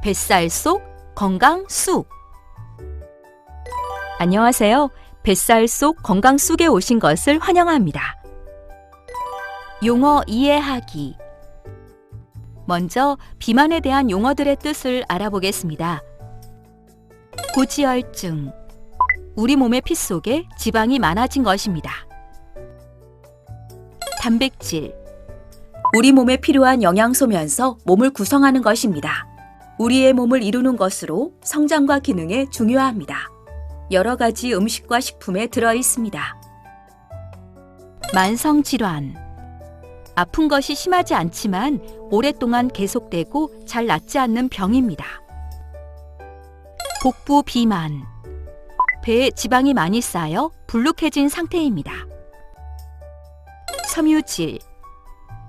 뱃살 속 건강 쑥. 안녕하세요. 뱃살 속 건강 쑥에 오신 것을 환영합니다. 용어 이해하기. 먼저 비만에 대한 용어들의 뜻을 알아보겠습니다. 고지혈증. 우리 몸의 피 속에 지방이 많아진 것입니다. 단백질. 우리 몸에 필요한 영양소면서 몸을 구성하는 것입니다. 우리의 몸을 이루는 것으로 성장과 기능에 중요합니다. 여러 가지 음식과 식품에 들어 있습니다. 만성질환. 아픈 것이 심하지 않지만 오랫동안 계속되고 잘 낫지 않는 병입니다. 복부 비만. 배에 지방이 많이 쌓여 불룩해진 상태입니다. 섬유질.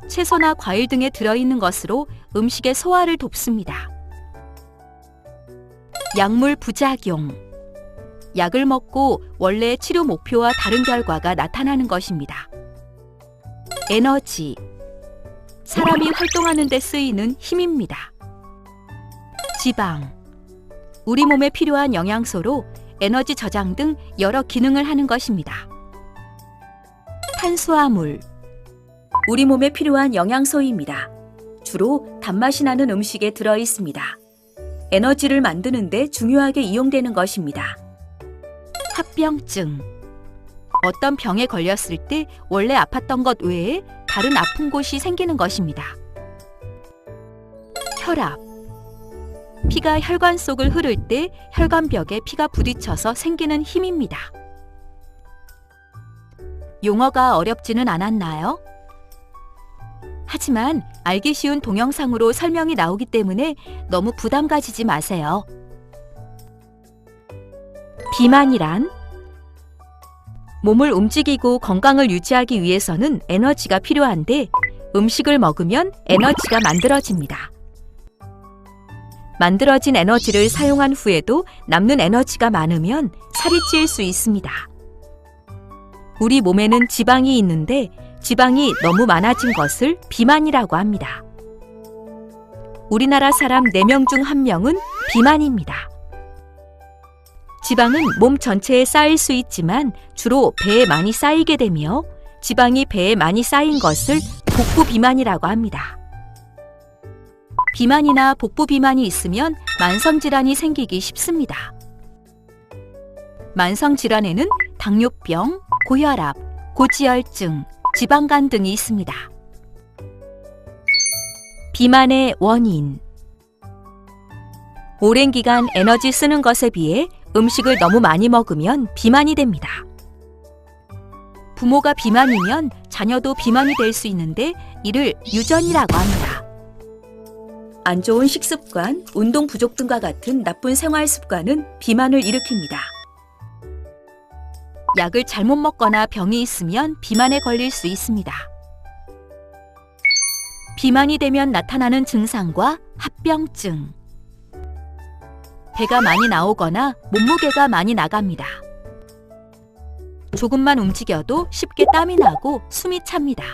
채소나 과일 등에 들어있는 것으로 음식의 소화를 돕습니다. 약물 부작용. 약을 먹고 원래의 치료 목표와 다른 결과가 나타나는 것입니다. 에너지. 사람이 활동하는 데 쓰이는 힘입니다. 지방. 우리 몸에 필요한 영양소로 에너지 저장 등 여러 기능을 하는 것입니다. 탄수화물. 우리 몸에 필요한 영양소입니다. 주로 단맛이 나는 음식에 들어 있습니다. 에너지를 만드는 데 중요하게 이용되는 것입니다. 합병증. 어떤 병에 걸렸을 때 원래 아팠던 것 외에 다른 아픈 곳이 생기는 것입니다. 혈압. 피가 혈관 속을 흐를 때 혈관벽에 피가 부딪혀서 생기는 힘입니다. 용어가 어렵지는 않았나요? 하지만 알기 쉬운 동영상으로 설명이 나오기 때문에 너무 부담 가지지 마세요. 비만이란 몸을 움직이고 건강을 유지하기 위해서는 에너지가 필요한데 음식을 먹으면 에너지가 만들어집니다. 만들어진 에너지를 사용한 후에도 남는 에너지가 많으면 살이 찔 수 있습니다. 우리 몸에는 지방이 있는데 지방이 너무 많아진 것을 비만이라고 합니다. 우리나라 사람 4명 중 1명은 비만입니다. 지방은 몸 전체에 쌓일 수 있지만 주로 배에 많이 쌓이게 되며 지방이 배에 많이 쌓인 것을 복부 비만이라고 합니다. 비만이나 복부 비만이 있으면 만성질환이 생기기 쉽습니다. 만성질환에는 당뇨병, 고혈압, 고지혈증, 지방간 등이 있습니다. 비만의 원인. 오랜 기간 에너지 쓰는 것에 비해 음식을 너무 많이 먹으면 비만이 됩니다. 부모가 비만이면 자녀도 비만이 될 수 있는데 이를 유전이라고 합니다. 안 좋은 식습관, 운동 부족 등과 같은 나쁜 생활 습관은 비만을 일으킵니다. 약을 잘못 먹거나 병이 있으면 비만에 걸릴 수 있습니다. 비만이 되면 나타나는 증상과 합병증. 배가 많이 나오거나 몸무게가 많이 나갑니다. 조금만 움직여도 쉽게 땀이 나고 숨이 찹니다.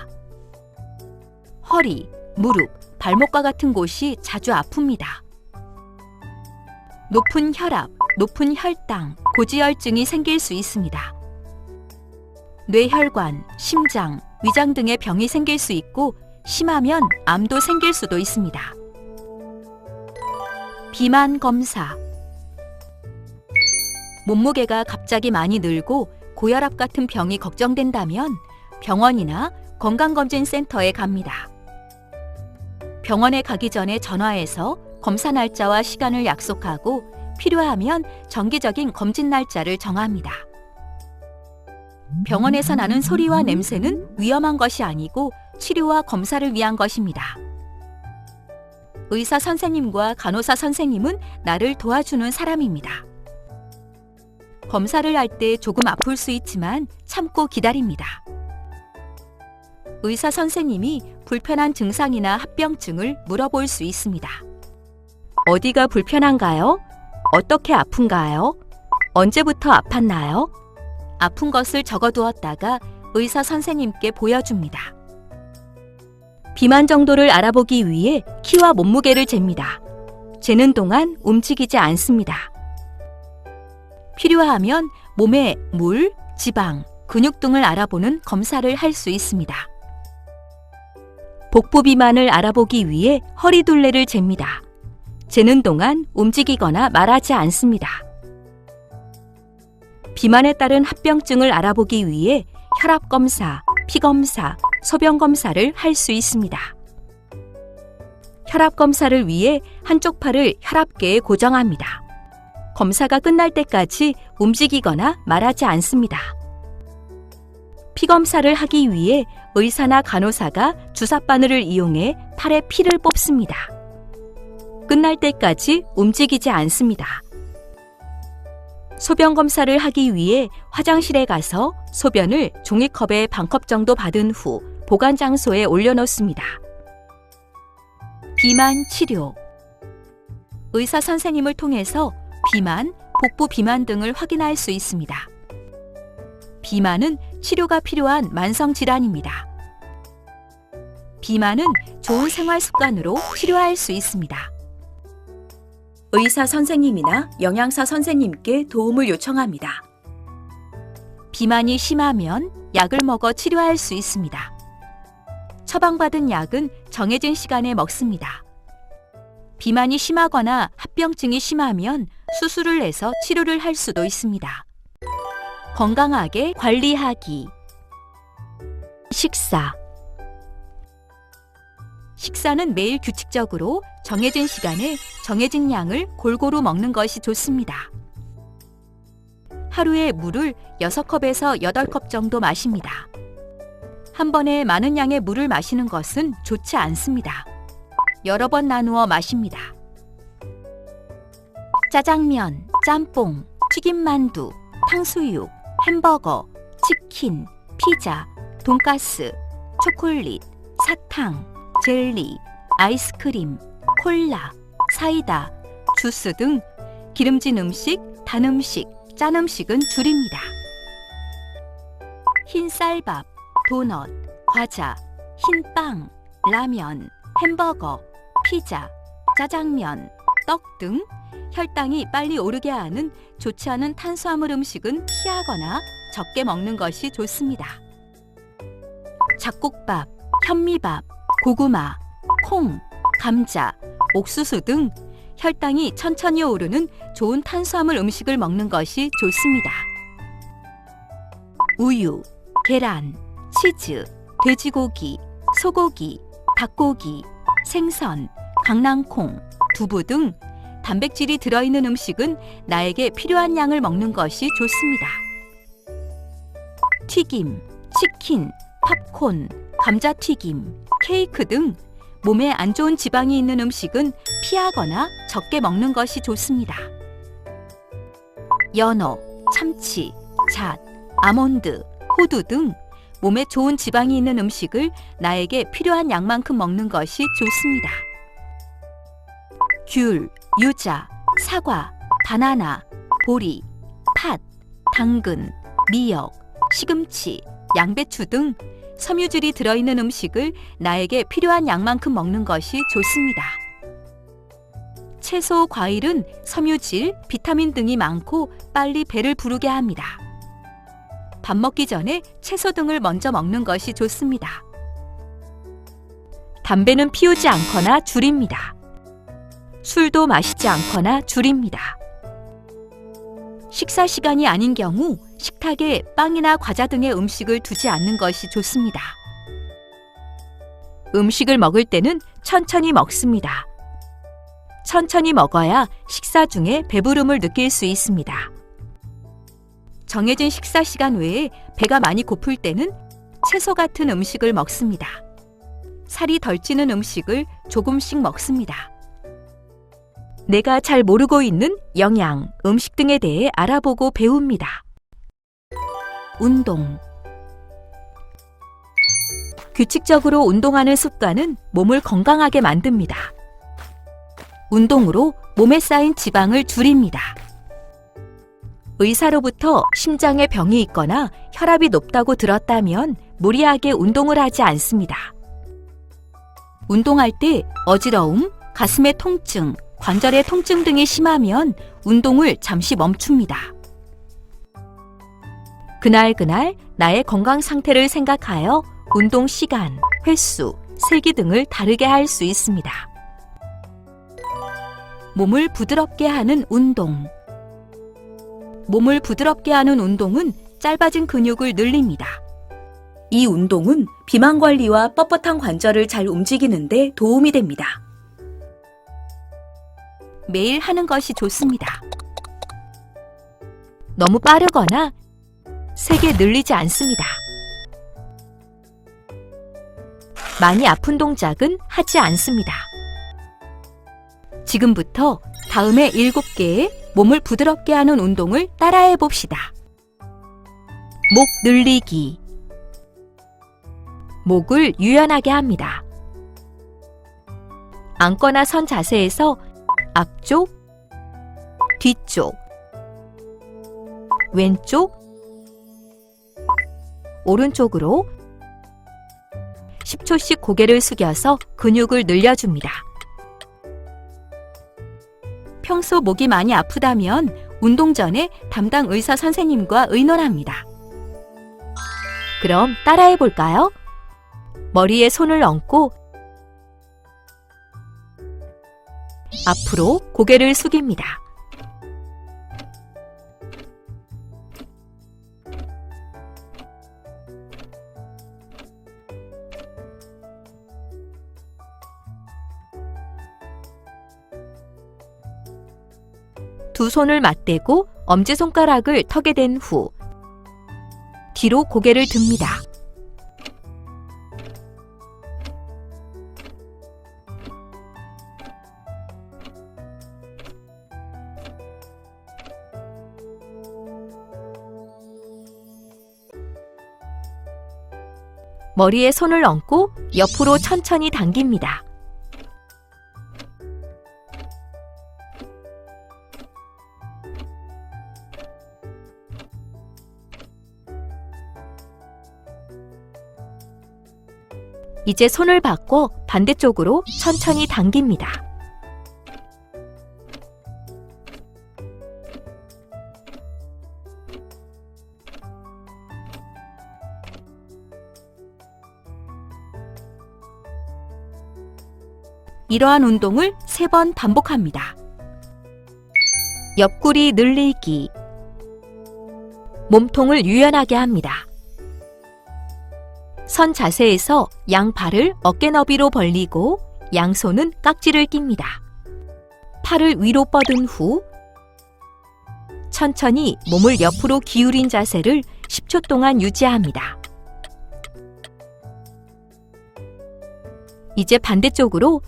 허리, 무릎, 발목과 같은 곳이 자주 아픕니다. 높은 혈압, 높은 혈당, 고지혈증이 생길 수 있습니다. 뇌혈관, 심장, 위장 등의 병이 생길 수 있고 심하면 암도 생길 수도 있습니다. 비만 검사. 몸무게가 갑자기 많이 늘고 고혈압 같은 병이 걱정된다면 병원이나 건강검진센터에 갑니다. 병원에 가기 전에 전화해서 검사 날짜와 시간을 약속하고 필요하면 정기적인 검진 날짜를 정합니다. 병원에서 나는 소리와 냄새는 위험한 것이 아니고 치료와 검사를 위한 것입니다. 의사 선생님과 간호사 선생님은 나를 도와주는 사람입니다. 검사를 할 때 조금 아플 수 있지만 참고 기다립니다. 의사 선생님이 불편한 증상이나 합병증을 물어볼 수 있습니다. 어디가 불편한가요? 어떻게 아픈가요? 언제부터 아팠나요? 아픈 것을 적어두었다가 의사 선생님께 보여줍니다. 비만 정도를 알아보기 위해 키와 몸무게를 잽니다. 재는 동안 움직이지 않습니다. 필요하면 몸의 물, 지방, 근육 등을 알아보는 검사를 할 수 있습니다. 복부 비만을 알아보기 위해 허리둘레를 잽니다. 재는 동안 움직이거나 말하지 않습니다. 비만에 따른 합병증을 알아보기 위해 혈압검사, 피검사, 소변검사를 할 수 있습니다. 혈압검사를 위해 한쪽 팔을 혈압계에 고정합니다. 검사가 끝날 때까지 움직이거나 말하지 않습니다. 피검사를 하기 위해 의사나 간호사가 주사바늘을 이용해 팔에 피를 뽑습니다. 끝날 때까지 움직이지 않습니다. 소변 검사를 하기 위해 화장실에 가서 소변을 종이컵에 반컵 정도 받은 후 보관 장소에 올려놓습니다. 비만 치료. 의사 선생님을 통해서 비만, 복부 비만 등을 확인할 수 있습니다. 비만은 치료가 필요한 만성 질환입니다. 비만은 좋은 생활 습관으로 치료할 수 있습니다. 의사 선생님이나 영양사 선생님께 도움을 요청합니다. 비만이 심하면 약을 먹어 치료할 수 있습니다. 처방받은 약은 정해진 시간에 먹습니다. 비만이 심하거나 합병증이 심하면 수술을 해서 치료를 할 수도 있습니다. 건강하게 관리하기. 식사. 식사는 매일 규칙적으로 정해진 시간에 정해진 양을 골고루 먹는 것이 좋습니다. 하루에 물을 6컵에서 8컵 정도 마십니다. 한 번에 많은 양의 물을 마시는 것은 좋지 않습니다. 여러 번 나누어 마십니다. 짜장면, 짬뽕, 튀김만두, 탕수육, 햄버거, 치킨, 피자, 돈가스, 초콜릿, 사탕, 젤리, 아이스크림, 콜라, 사이다, 주스 등 기름진 음식, 단 음식, 짠 음식은 줄입니다. 흰 쌀밥, 도넛, 과자, 흰빵, 라면, 햄버거, 피자, 짜장면, 떡 등 혈당이 빨리 오르게 하는 좋지 않은 탄수화물 음식은 피하거나 적게 먹는 것이 좋습니다. 잡곡밥, 현미밥, 고구마, 콩, 감자, 옥수수 등 혈당이 천천히 오르는 좋은 탄수화물 음식을 먹는 것이 좋습니다. 우유, 계란, 치즈, 돼지고기, 소고기, 닭고기, 생선, 강낭콩, 두부 등 단백질이 들어있는 음식은 나에게 필요한 양을 먹는 것이 좋습니다. 튀김, 치킨, 팝콘, 감자튀김, 케이크 등 몸에 안 좋은 지방이 있는 음식은 피하거나 적게 먹는 것이 좋습니다. 연어, 참치, 잣, 아몬드, 호두 등 몸에 좋은 지방이 있는 음식을 나에게 필요한 양만큼 먹는 것이 좋습니다. 귤, 유자, 사과, 바나나, 보리, 팥, 당근, 미역, 시금치, 양배추 등 섬유질이 들어있는 음식을 나에게 필요한 양만큼 먹는 것이 좋습니다. 채소, 과일은 섬유질, 비타민 등이 많고 빨리 배를 부르게 합니다. 밥 먹기 전에 채소 등을 먼저 먹는 것이 좋습니다. 담배는 피우지 않거나 줄입니다. 술도 마시지 않거나 줄입니다. 식사 시간이 아닌 경우 식탁에 빵이나 과자 등의 음식을 두지 않는 것이 좋습니다. 음식을 먹을 때는 천천히 먹습니다. 천천히 먹어야 식사 중에 배부름을 느낄 수 있습니다. 정해진 식사 시간 외에 배가 많이 고플 때는 채소 같은 음식을 먹습니다. 살이 덜 찌는 음식을 조금씩 먹습니다. 내가 잘 모르고 있는 영양, 음식 등에 대해 알아보고 배웁니다. 운동. 규칙적으로 운동하는 습관은 몸을 건강하게 만듭니다. 운동으로 몸에 쌓인 지방을 줄입니다. 의사로부터 심장에 병이 있거나 혈압이 높다고 들었다면 무리하게 운동을 하지 않습니다. 운동할 때 어지러움, 가슴의 통증, 관절의 통증 등이 심하면 운동을 잠시 멈춥니다. 그날 나의 건강 상태를 생각하여 운동 시간, 횟수, 세기 등을 다르게 할 수 있습니다. 몸을 부드럽게 하는 운동. 몸을 부드럽게 하는 운동은 짧아진 근육을 늘립니다. 이 운동은 비만 관리와 뻣뻣한 관절을 잘 움직이는 데 도움이 됩니다. 매일 하는 것이 좋습니다. 너무 빠르거나 세게 늘리지 않습니다. 많이 아픈 동작은 하지 않습니다. 지금부터 다음에 7개의 몸을 부드럽게 하는 운동을 따라해 봅시다. 목 늘리기. 목을 유연하게 합니다. 앉거나 선 자세에서 앞쪽, 뒤쪽, 왼쪽, 오른쪽으로 10초씩 고개를 숙여서 근육을 늘려줍니다. 평소 목이 많이 아프다면 운동 전에 담당 의사 선생님과 의논합니다. 그럼 따라해 볼까요? 머리에 손을 얹고 앞으로 고개를 숙입니다. 두 손을 맞대고 엄지손가락을 턱에 댄 후 뒤로 고개를 듭니다. 머리에 손을 얹고 옆으로 천천히 당깁니다. 이제 손을 바꿔 반대쪽으로 천천히 당깁니다. 이러한 운동을 3번 반복합니다. 옆구리 늘리기. 몸통을 유연하게 합니다. 선 자세에서 양발을 어깨 너비로 벌리고 양손은 깍지를 낍니다. 팔을 위로 뻗은 후 천천히 몸을 옆으로 기울인 자세를 10초 동안 유지합니다. 이제 반대쪽으로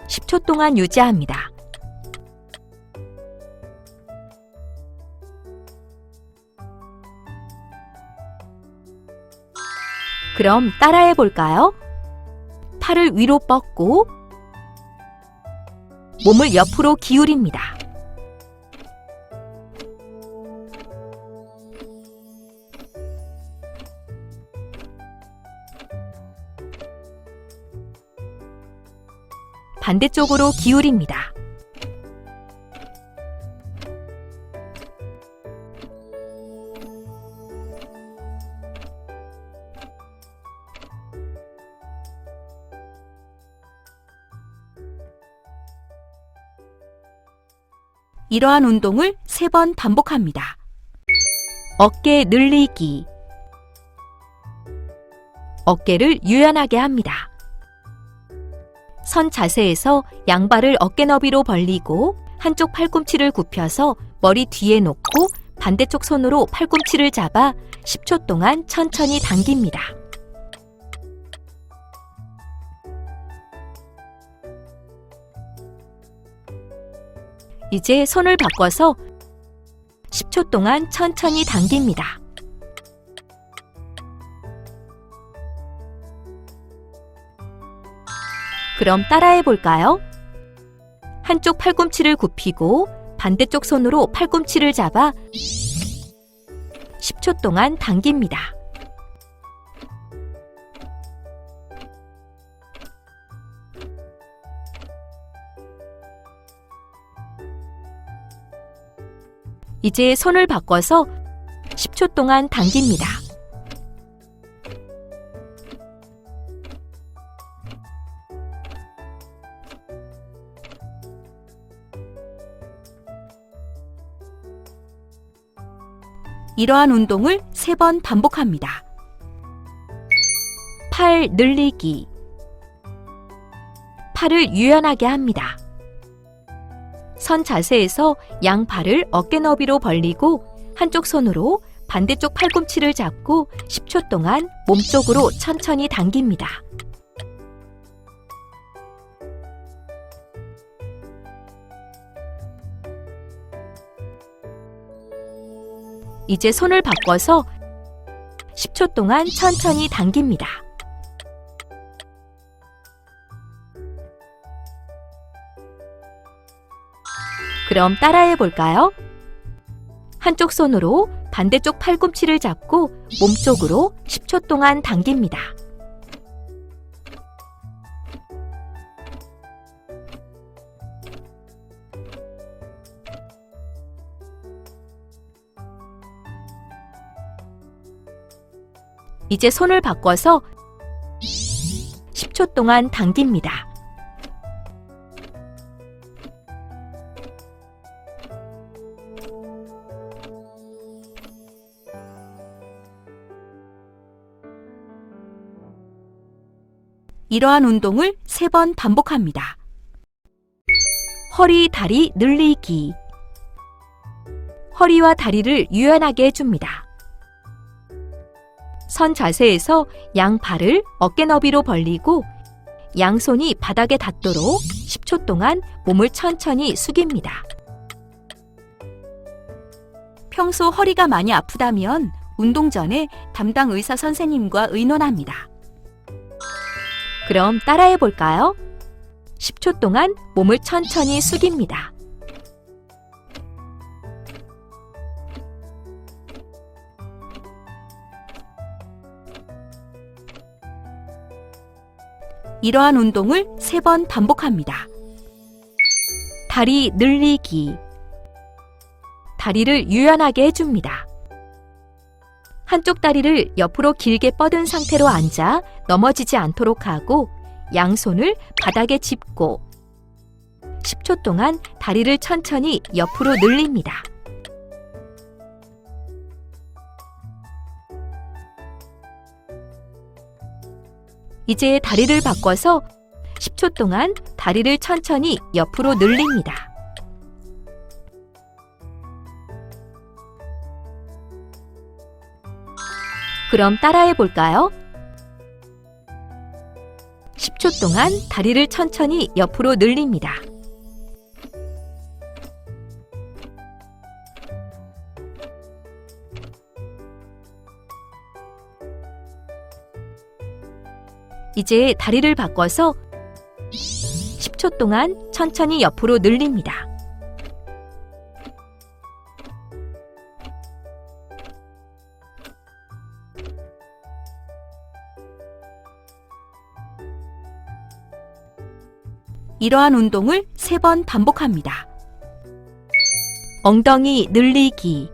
10초 동안 유지합니다. 그럼 따라해 볼까요? 팔을 위로 뻗고 몸을 옆으로 기울입니다. 반대쪽으로 기울입니다. 이러한 운동을 3번 반복합니다. 어깨 늘리기. 어깨를 유연하게 합니다. 선 자세에서 양발을 어깨 너비로 벌리고 한쪽 팔꿈치를 굽혀서 머리 뒤에 놓고 반대쪽 손으로 팔꿈치를 잡아 10초 동안 천천히 당깁니다. 이제 손을 바꿔서 10초 동안 천천히 당깁니다. 그럼 따라해 볼까요? 한쪽 팔꿈치를 굽히고 반대쪽 손으로 팔꿈치를 잡아 10초 동안 당깁니다. 이제 손을 바꿔서 10초 동안 당깁니다. 이러한 운동을 3번 반복합니다. 팔 늘리기. 팔을 유연하게 합니다. 선 자세에서 양팔을 어깨 너비로 벌리고 한쪽 손으로 반대쪽 팔꿈치를 잡고 10초 동안 몸쪽으로 천천히 당깁니다. 이제 손을 바꿔서 10초 동안 천천히 당깁니다. 그럼 따라해 볼까요? 한쪽 손으로 반대쪽 팔꿈치를 잡고 몸쪽으로 10초 동안 당깁니다. 이제 손을 바꿔서 10초 동안 당깁니다. 이러한 운동을 3번 반복합니다. 허리, 다리 늘리기. 허리와 다리를 유연하게 해줍니다. 선 자세에서 양팔을 어깨 너비로 벌리고 양손이 바닥에 닿도록 10초 동안 몸을 천천히 숙입니다. 평소 허리가 많이 아프다면 운동 전에 담당 의사 선생님과 의논합니다. 그럼 따라해 볼까요? 10초 동안 몸을 천천히 숙입니다. 이러한 운동을 3번 반복합니다. 다리 늘리기. 다리를 유연하게 해줍니다. 한쪽 다리를 옆으로 길게 뻗은 상태로 앉아 넘어지지 않도록 하고 양손을 바닥에 짚고 10초 동안 다리를 천천히 옆으로 늘립니다. 이제 다리를 바꿔서 10초 동안 다리를 천천히 옆으로 늘립니다. 그럼 따라해 볼까요? 10초 동안 다리를 천천히 옆으로 늘립니다. 이제 다리를 바꿔서 10초 동안 천천히 옆으로 늘립니다. 이러한 운동을 3번 반복합니다. 엉덩이 늘리기.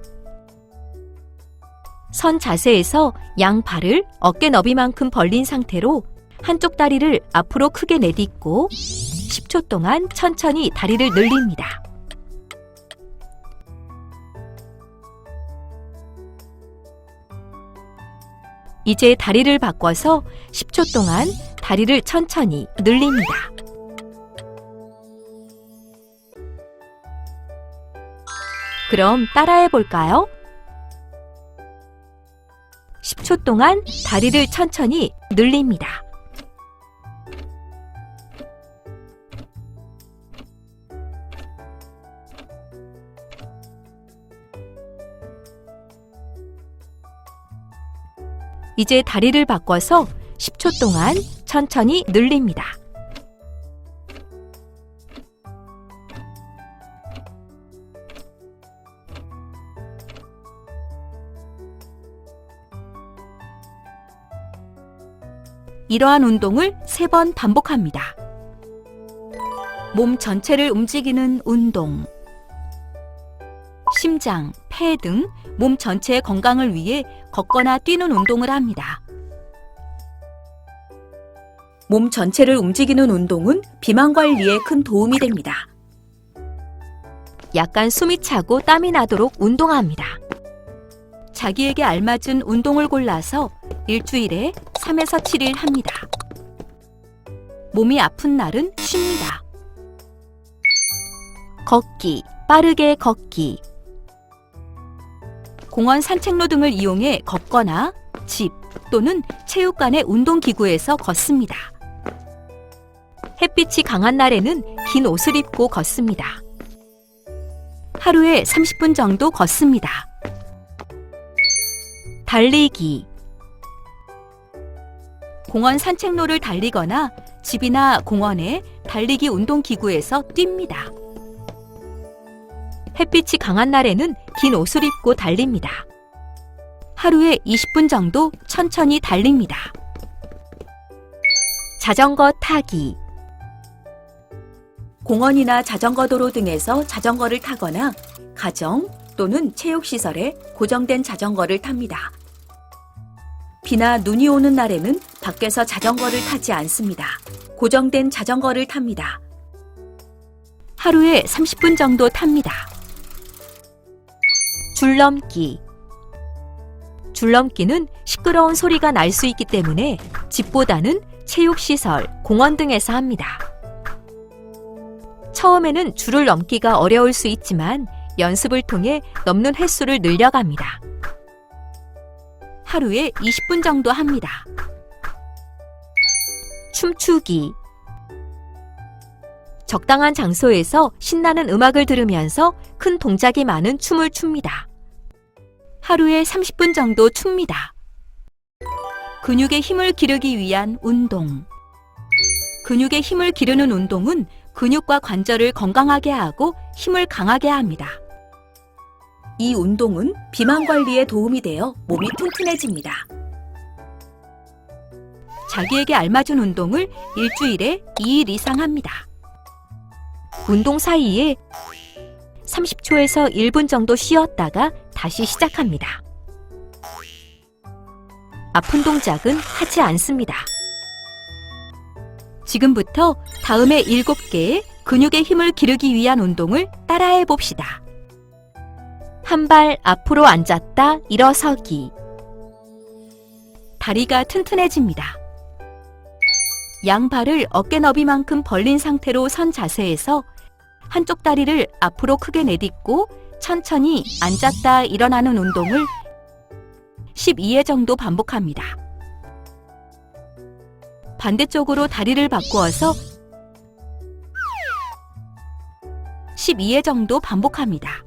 선 자세에서 양발을 어깨 너비만큼 벌린 상태로 한쪽 다리를 앞으로 크게 내딛고 10초 동안 천천히 다리를 늘립니다. 이제 다리를 바꿔서 10초 동안 다리를 천천히 늘립니다. 그럼 따라해 볼까요? 10초 동안 다리를 천천히 늘립니다. 이제 다리를 바꿔서 10초 동안 천천히 늘립니다. 이러한 운동을 3번 반복합니다. 몸 전체를 움직이는 운동. 심장, 폐 등 몸 전체의 건강을 위해 걷거나 뛰는 운동을 합니다. 몸 전체를 움직이는 운동은 비만 관리에 큰 도움이 됩니다. 약간 숨이 차고 땀이 나도록 운동합니다. 자기에게 알맞은 운동을 골라서 일주일에 3에서 7일 합니다. 몸이 아픈 날은 쉽니다. 걷기, 빠르게 걷기. 공원 산책로 등을 이용해 걷거나 집 또는 체육관의 운동기구에서 걷습니다. 햇빛이 강한 날에는 긴 옷을 입고 걷습니다. 하루에 30분 정도 걷습니다. 달리기. 공원 산책로를 달리거나 집이나 공원의 달리기 운동기구에서 뜁니다. 햇빛이 강한 날에는 긴 옷을 입고 달립니다. 하루에 20분 정도 천천히 달립니다. 자전거 타기. 공원이나 자전거 도로 등에서 자전거를 타거나 가정 또는 체육시설에 고정된 자전거를 탑니다. 비나 눈이 오는 날에는 밖에서 자전거를 타지 않습니다. 고정된 자전거를 탑니다. 하루에 30분 정도 탑니다. 줄넘기. 줄넘기는 시끄러운 소리가 날 수 있기 때문에 집보다는 체육시설, 공원 등에서 합니다. 처음에는 줄을 넘기가 어려울 수 있지만 연습을 통해 넘는 횟수를 늘려갑니다. 하루에 20분 정도 합니다. 춤추기. 적당한 장소에서 신나는 음악을 들으면서 큰 동작이 많은 춤을 춥니다. 하루에 30분 정도 춥니다. 근육의 힘을 기르기 위한 운동. 근육의 힘을 기르는 운동은 근육과 관절을 건강하게 하고 힘을 강하게 합니다. 이 운동은 비만 관리에 도움이 되어 몸이 튼튼해집니다. 자기에게 알맞은 운동을 일주일에 2일 이상 합니다. 운동 사이에 30초에서 1분 정도 쉬었다가 다시 시작합니다. 아픈 동작은 하지 않습니다. 지금부터 다음의 7개의 근육의 힘을 기르기 위한 운동을 따라해 봅시다. 한 발 앞으로 앉았다 일어서기. 다리가 튼튼해집니다. 양발을 어깨 너비만큼 벌린 상태로 선 자세에서 한쪽 다리를 앞으로 크게 내딛고 천천히 앉았다 일어나는 운동을 12회 정도 반복합니다. 반대쪽으로 다리를 바꾸어서 12회 정도 반복합니다.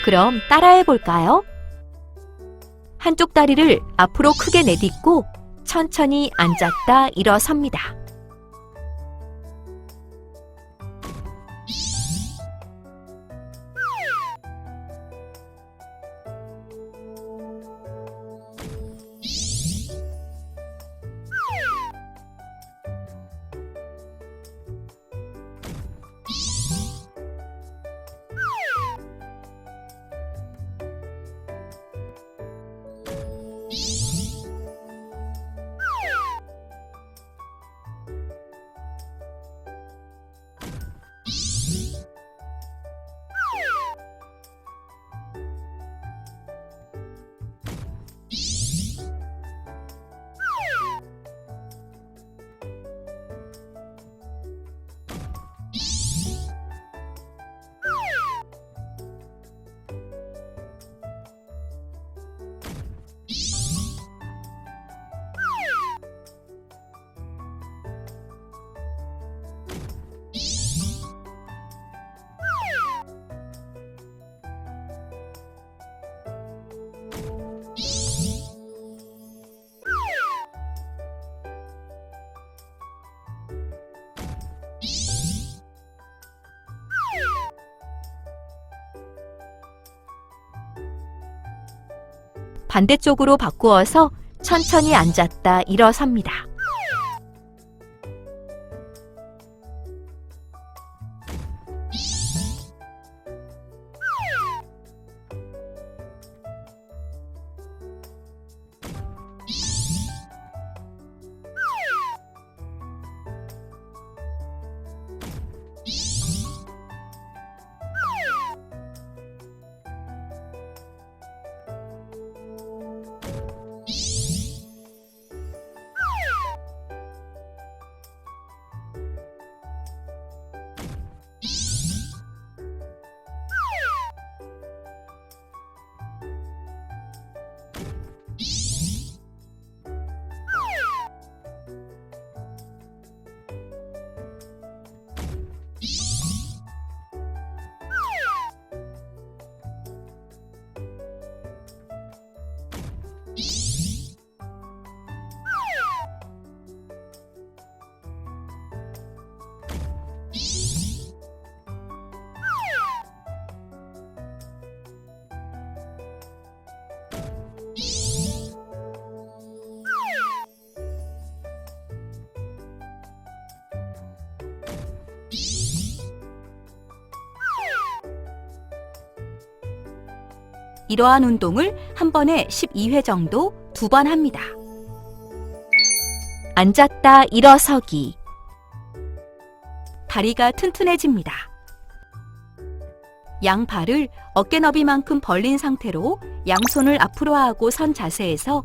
그럼 따라해 볼까요? 한쪽 다리를 앞으로 크게 내딛고 천천히 앉았다 일어섭니다. 반대쪽으로 바꾸어서 천천히 앉았다 일어섭니다. 이러한 운동을 한 번에 12회 정도 2번 합니다. 앉았다 일어서기. 다리가 튼튼해집니다. 양발을 어깨 너비만큼 벌린 상태로 양손을 앞으로 하고 선 자세에서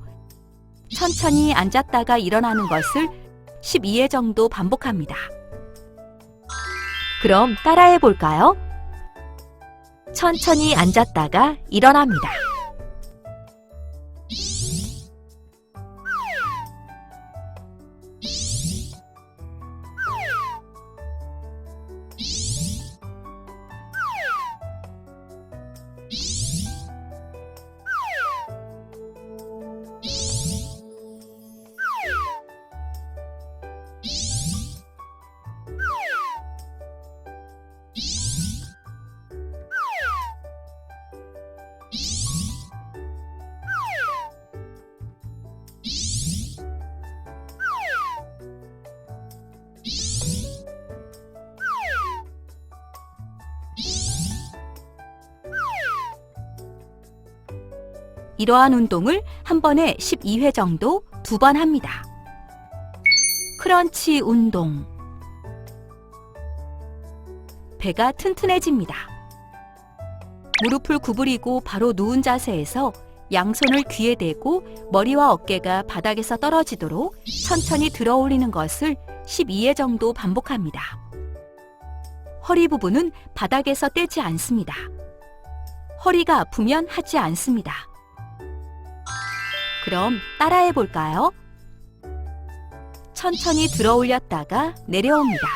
천천히 앉았다가 일어나는 것을 12회 정도 반복합니다. 그럼 따라해 볼까요? 천천히 앉았다가 일어납니다. 이러한 운동을 한 번에 12회 정도 2번 합니다. 크런치 운동. 배가 튼튼해집니다. 무릎을 구부리고 바로 누운 자세에서 양손을 귀에 대고 머리와 어깨가 바닥에서 떨어지도록 천천히 들어 올리는 것을 12회 정도 반복합니다. 허리 부분은 바닥에서 떼지 않습니다. 허리가 아프면 하지 않습니다. 그럼 따라해 볼까요? 천천히 들어 올렸다가 내려옵니다.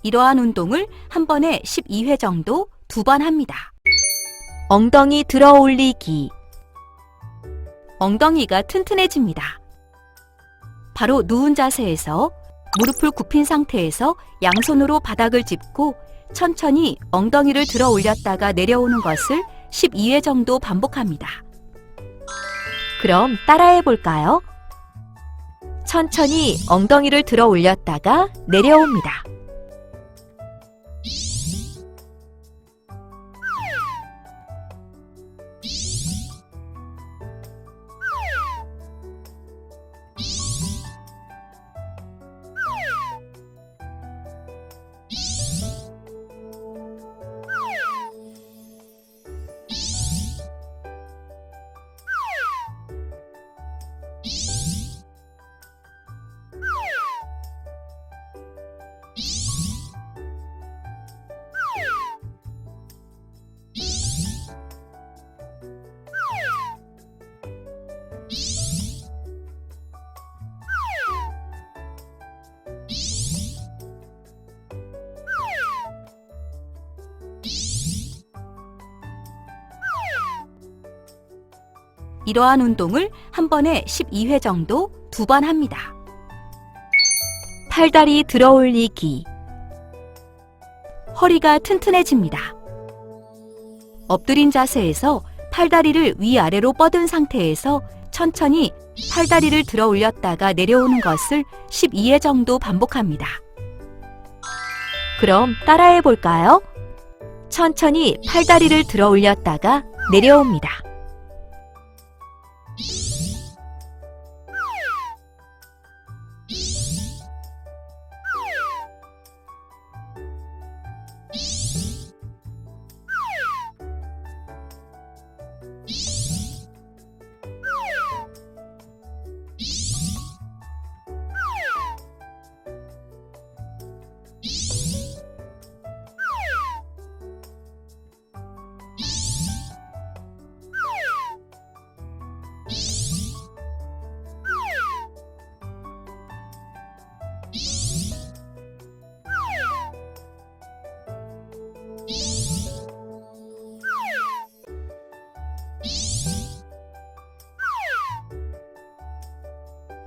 이러한 운동을 한 번에 12회 정도 2번 합니다. 엉덩이 들어 올리기. 엉덩이가 튼튼해집니다. 바로 누운 자세에서 무릎을 굽힌 상태에서 양손으로 바닥을 짚고 천천히 엉덩이를 들어 올렸다가 내려오는 것을 12회 정도 반복합니다. 그럼 따라해 볼까요? 천천히 엉덩이를 들어 올렸다가 내려옵니다. 이러한 운동을 한 번에 12회 정도 2번 합니다. 팔다리 들어 올리기. 허리가 튼튼해집니다. 엎드린 자세에서 팔다리를 위아래로 뻗은 상태에서 천천히 팔다리를 들어 올렸다가 내려오는 것을 12회 정도 반복합니다. 그럼 따라해 볼까요? 천천히 팔다리를 들어 올렸다가 내려옵니다.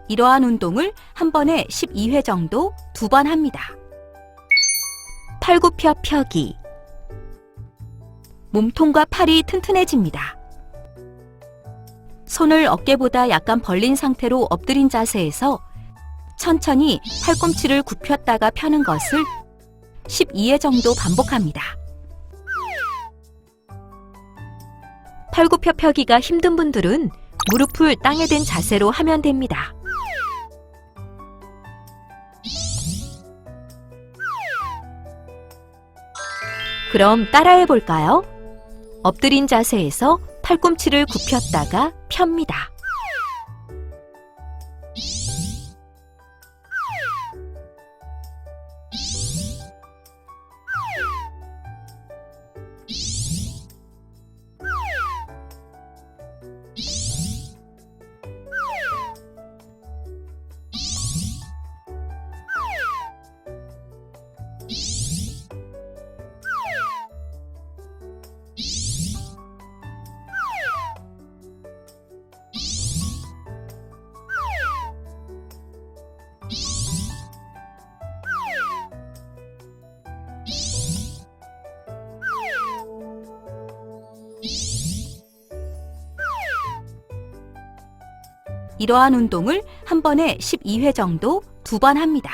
이러한 운동을 한 번에 12회 정도 2번 합니다. 팔굽혀 펴기. 몸통과 팔이 튼튼해집니다. 손을 어깨보다 약간 벌린 상태로 엎드린 자세에서 천천히 팔꿈치를 굽혔다가 펴는 것을 12회 정도 반복합니다. 팔굽혀 펴기가 힘든 분들은 무릎을 땅에 댄 자세로 하면 됩니다. 그럼 따라해 볼까요? 엎드린 자세에서 팔꿈치를 굽혔다가 펴니다. 이러한 운동을 한 번에 12회 정도 2번 합니다.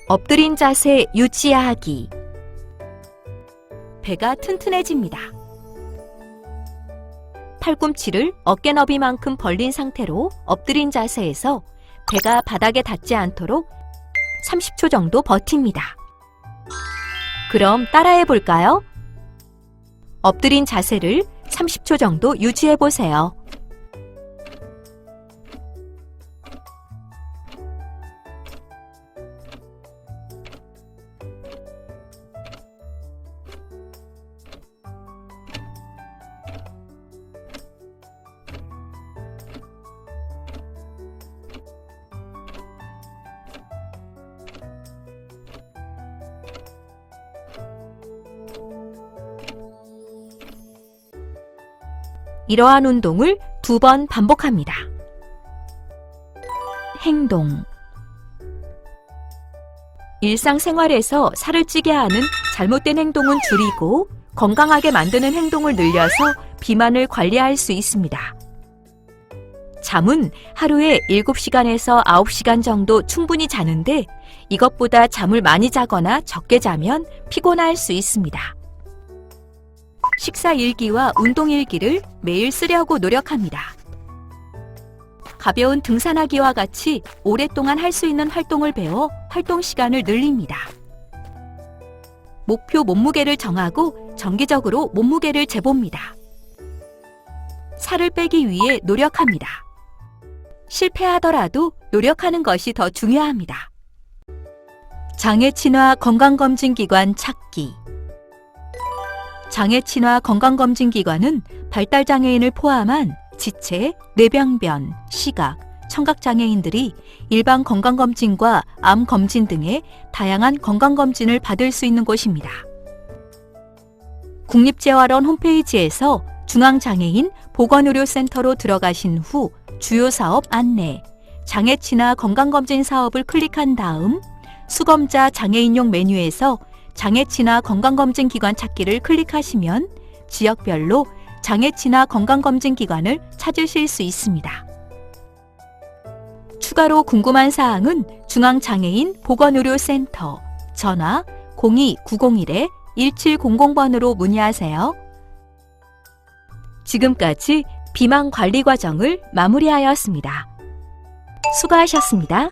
엎드린 자세 유지하기. 배가 튼튼해집니다. 팔꿈치를 어깨 너비만큼 벌린 상태로 엎드린 자세에서 배가 바닥에 닿지 않도록 30초 정도 버팁니다. 그럼 따라해 볼까요? 엎드린 자세를 30초 정도 유지해 보세요. 이러한 운동을 2번 반복합니다. 행동. 일상생활에서 살을 찌게 하는 잘못된 행동은 줄이고 건강하게 만드는 행동을 늘려서 비만을 관리할 수 있습니다. 잠은 하루에 7시간에서 9시간 정도 충분히 자는데 이것보다 잠을 많이 자거나 적게 자면 피곤할 수 있습니다. 식사 일기와 운동 일기를 매일 쓰려고 노력합니다. 가벼운 등산하기와 같이 오랫동안 할 수 있는 활동을 배워 활동 시간을 늘립니다. 목표 몸무게를 정하고 정기적으로 몸무게를 재봅니다. 살을 빼기 위해 노력합니다. 실패하더라도 노력하는 것이 더 중요합니다. 장애친화 건강검진기관 찾기. 장애친화 건강검진기관은 발달장애인을 포함한 지체, 뇌병변, 시각, 청각장애인들이 일반 건강검진과 암검진 등의 다양한 건강검진을 받을 수 있는 곳입니다. 국립재활원 홈페이지에서 중앙장애인 보건의료센터로 들어가신 후 주요 사업 안내, 장애친화 건강검진 사업을 클릭한 다음 수검자 장애인용 메뉴에서 장애친화 건강검진기관 찾기를 클릭하시면 지역별로 장애친화 건강검진기관을 찾으실 수 있습니다. 추가로 궁금한 사항은 중앙장애인 보건의료센터 전화 02-901-1700번으로 문의하세요. 지금까지 비만 관리 과정을 마무리하였습니다. 수고하셨습니다.